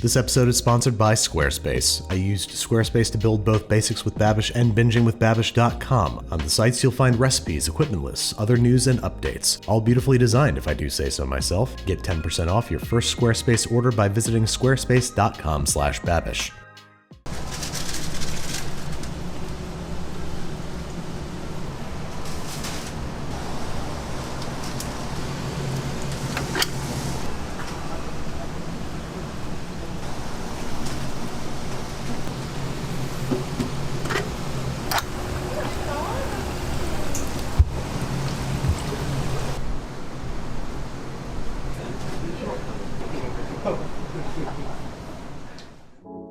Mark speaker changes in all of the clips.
Speaker 1: This episode is sponsored by Squarespace. I used Squarespace to build both Basics with Babish and BingingWithBabish.com. On the sites, you'll find recipes, equipment lists, other news, and updates. All beautifully designed, if I do say so myself. Get 10% off your first Squarespace order by visiting squarespace.com/babish.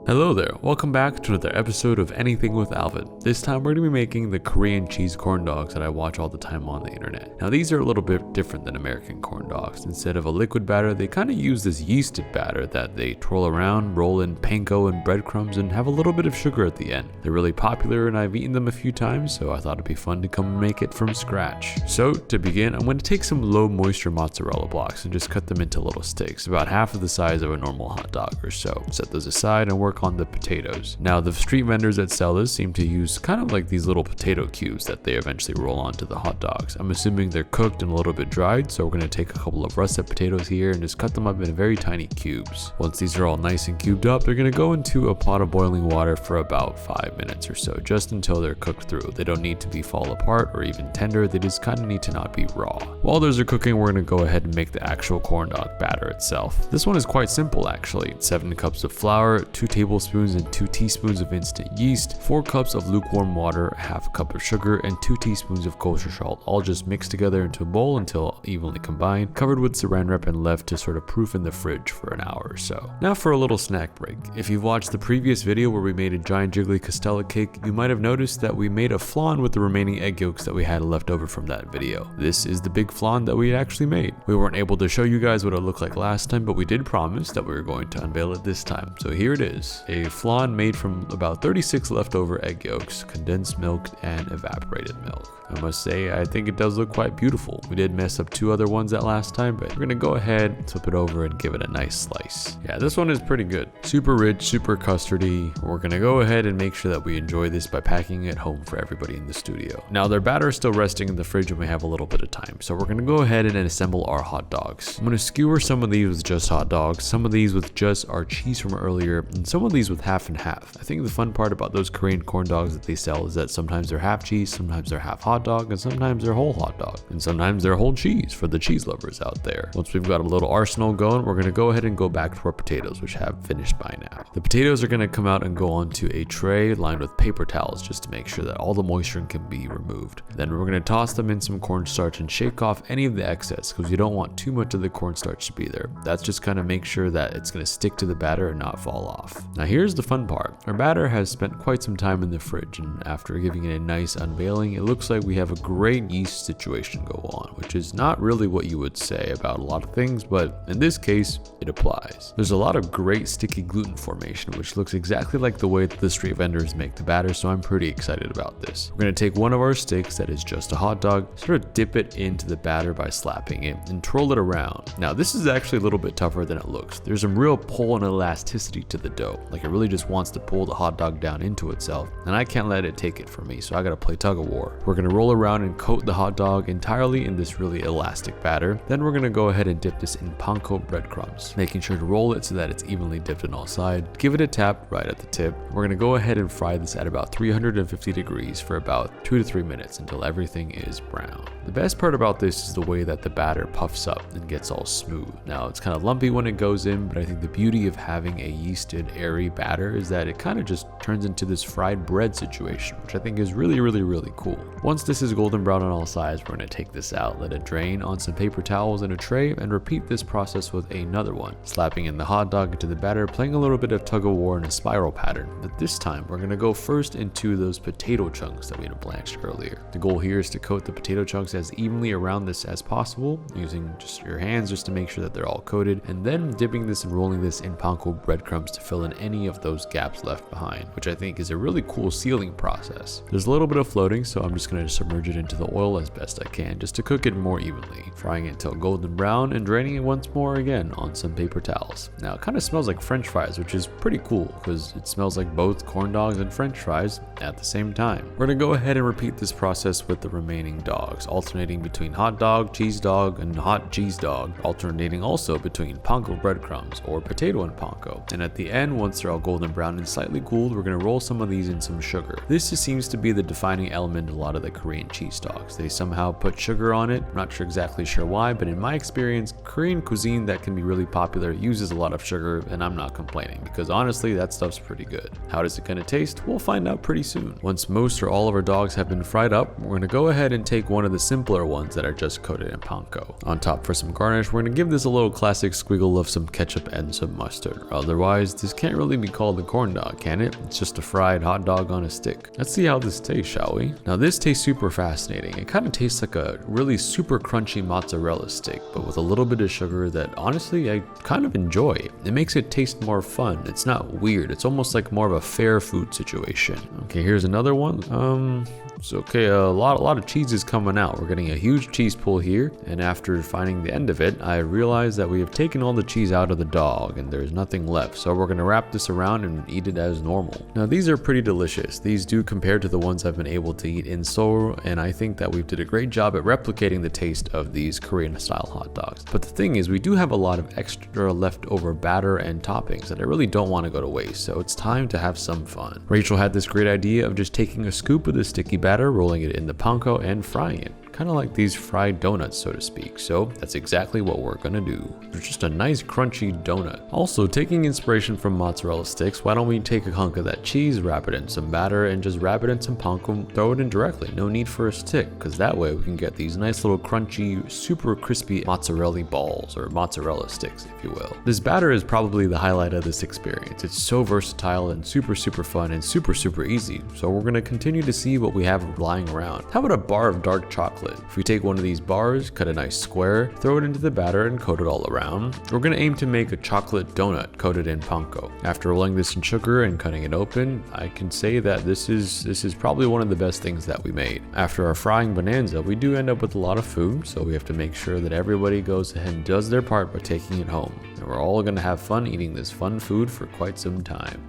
Speaker 2: Hello there, welcome back to another episode of Anything with Alvin. This time we're going to be making the Korean cheese corn dogs that I watch all the time on the internet. Now these are a little bit different than American corn dogs. Instead of a liquid batter, they kind of use this yeasted batter that they twirl around, roll in panko and breadcrumbs, and have a little bit of sugar at the end. They're really popular and I've eaten them a few times, so I thought it'd be fun to come and make it from scratch. So to begin, I'm going to take some low moisture mozzarella blocks and just cut them into little sticks, about half of the size of a normal hot dog or so. Set those aside and work on the potatoes. Now the street vendors that sell this seem to use kind of like these little potato cubes that they eventually roll onto the hot dogs. I'm assuming they're cooked and a little bit dried, so we're going to take a couple of russet potatoes here and just cut them up in very tiny cubes. Once these are all nice and cubed up, they're going to go into a pot of boiling water for about 5 minutes or so, just until they're cooked through. They don't need to be fall apart or even tender, they just kind of need to not be raw. While those are cooking, we're going to go ahead and make the actual corn dog batter itself. This one is quite simple actually. 7 cups of flour, 2 tablespoons and 2 teaspoons of instant yeast, 4 cups of lukewarm water, half a cup of sugar, and 2 teaspoons of kosher salt, all just mixed together into a bowl until evenly combined, covered with saran wrap and left to sort of proof in the fridge for an hour or so. Now for a little snack break. If you've watched the previous video where we made a giant jiggly castella cake, you might have noticed that we made a flan with the remaining egg yolks that we had left over from that video. This is the big flan that we actually made. We weren't able to show you guys what it looked like last time, but we did promise that we were going to unveil it this time. So here it is. A flan made from about 36 leftover egg yolks, condensed milk, and evaporated milk. I must say, I think it does look quite beautiful. We did mess up 2 other ones that last time, but we're gonna go ahead, flip it over, and give it a nice slice. Yeah, this one is pretty good. Super rich, super custardy. We're gonna go ahead and make sure that we enjoy this by packing it home for everybody in the studio. Now, their batter is still resting in the fridge and we have a little bit of time, so we're gonna go ahead and assemble our hot dogs. I'm gonna skewer some of these with just hot dogs, some of these with just our cheese from earlier, and some of these with half and half. I think the fun part about those Korean corn dogs that they sell is that sometimes they're half cheese, sometimes they're half hot dog, and sometimes they're whole hot dog, and sometimes they're whole cheese for the cheese lovers out there. Once we've got a little arsenal going, we're going to go ahead and go back to our potatoes, which have finished by now. The potatoes are going to come out and go onto a tray lined with paper towels just to make sure that all the moisture can be removed. Then we're going to toss them in some cornstarch and shake off any of the excess because you don't want too much of the cornstarch to be there. That's just kind of make sure that it's going to stick to the batter and not fall off. Now here's the fun part. Our batter has spent quite some time in the fridge, and after giving it a nice unveiling, it looks like we have a great yeast situation go on, which is not really what you would say about a lot of things, but in this case, it applies. There's a lot of great sticky gluten formation, which looks exactly like the way that the street vendors make the batter, so I'm pretty excited about this. We're going to take one of our sticks that is just a hot dog, sort of dip it into the batter by slapping it, and twirl it around. Now, this is actually a little bit tougher than it looks. There's some real pull and elasticity to the dough, like it really just wants to pull the hot dog down into itself, and I can't let it take it from me, so I gotta play tug of war. We're gonna roll around and coat the hot dog entirely in this really elastic batter. Then we're gonna go ahead and dip this in panko breadcrumbs, making sure to roll it so that it's evenly dipped on all sides. Give it a tap right at the tip. We're gonna go ahead and fry this at about 350 degrees for about 2 to 3 minutes until everything is brown. The best part about this is the way that the batter puffs up and gets all smooth. Now, it's kind of lumpy when it goes in, but I think the beauty of having a yeasted, airy batter is that it kind of just turns into this fried bread situation, which I think is really cool. Once this is golden brown on all sides, we're going to take this out, let it drain on some paper towels in a tray, and repeat this process with another one, slapping in the hot dog into the batter, playing a little bit of tug of war in a spiral pattern. But this time, we're going to go first into those potato chunks that we had blanched earlier. The goal here is to coat the potato chunks as evenly around this as possible, using just your hands just to make sure that they're all coated, and then dipping this and rolling this in panko breadcrumbs to fill in any of those gaps left behind, which I think is a really cool sealing process. There's a little bit of floating, so I'm just going to submerge it into the oil as best I can just to cook it more evenly, frying it until golden brown and draining it once more again on some paper towels. Now it kind of smells like French fries, which is pretty cool because it smells like both corn dogs and French fries at the same time. We're going to go ahead and repeat this process with the remaining dogs, alternating between hot dog, cheese dog, and hot cheese dog, alternating also between panko breadcrumbs or potato and panko. And at the end, once they're all golden brown and slightly cooled, we're going to roll some of these in some sugar. This just seems to be the defining element in a lot of the Korean cheese dogs. They somehow put sugar on it. I'm not exactly sure why, but in my experience, Korean cuisine that can be really popular uses a lot of sugar, and I'm not complaining because honestly, that stuff's pretty good. How does it gonna taste? We'll find out pretty soon. Once most or all of our dogs have been fried up, we're gonna go ahead and take one of the simpler ones that are just coated in panko. On top for some garnish, we're gonna give this a little classic squiggle of some ketchup and some mustard. Otherwise, this can't really be called a corn dog, can it? It's just a fried hot dog on a stick. Let's see how this tastes, shall we? Now this tastes super fascinating. It kind of tastes like a really super crunchy mozzarella stick, but with a little bit of sugar that honestly I kind of enjoy. It makes it taste more fun. It's not weird. It's almost like more of a fair food situation. Okay, here's another one. It's okay, a lot of cheese is coming out. We're getting a huge cheese pull here, and after finding the end of it, I realized that we have taken all the cheese out of the dog and there's nothing left. So we're gonna wrap this around and eat it as normal. Now these are pretty delicious. These do compare to the ones I've been able to eat in Seoul, and I think that we did a great job at replicating the taste of these Korean style hot dogs. But the thing is, we do have a lot of extra leftover batter and toppings that I really don't want to go to waste, so it's time to have some fun. Rachel had this great idea of just taking a scoop of the sticky batter, rolling it in the panko, and frying it. Kind of like these fried donuts, so to speak. So that's exactly what we're gonna do. It's just a nice crunchy donut. Also, taking inspiration from mozzarella sticks, why don't we take a hunk of that cheese, wrap it in some batter, and just wrap it in some panko, throw it in directly. No need for a stick, because that way we can get these nice little crunchy, super crispy mozzarella balls, or mozzarella sticks, if you will. This batter is probably the highlight of this experience. It's so versatile and super fun and super easy. So we're gonna continue to see what we have lying around. How about a bar of dark chocolate? If we take one of these bars, cut a nice square, throw it into the batter and coat it all around, we're going to aim to make a chocolate donut coated in panko. After rolling this in sugar and cutting it open, I can say that this is probably one of the best things that we made. After our frying bonanza, we do end up with a lot of food, so we have to make sure that everybody goes ahead and does their part by taking it home. And we're all going to have fun eating this fun food for quite some time.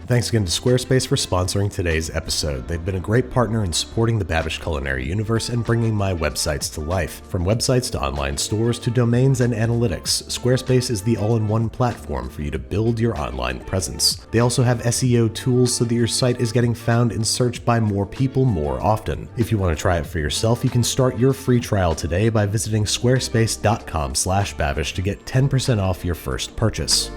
Speaker 1: Thanks again to Squarespace for sponsoring today's episode. They've been a great partner in supporting the Babish culinary universe and bringing my websites to life. From websites to online stores to domains and analytics, Squarespace is the all-in-one platform for you to build your online presence. They also have SEO tools so that your site is getting found and searched by more people more often. If you want to try it for yourself, you can start your free trial today by visiting squarespace.com/babish to get 10% off your first purchase.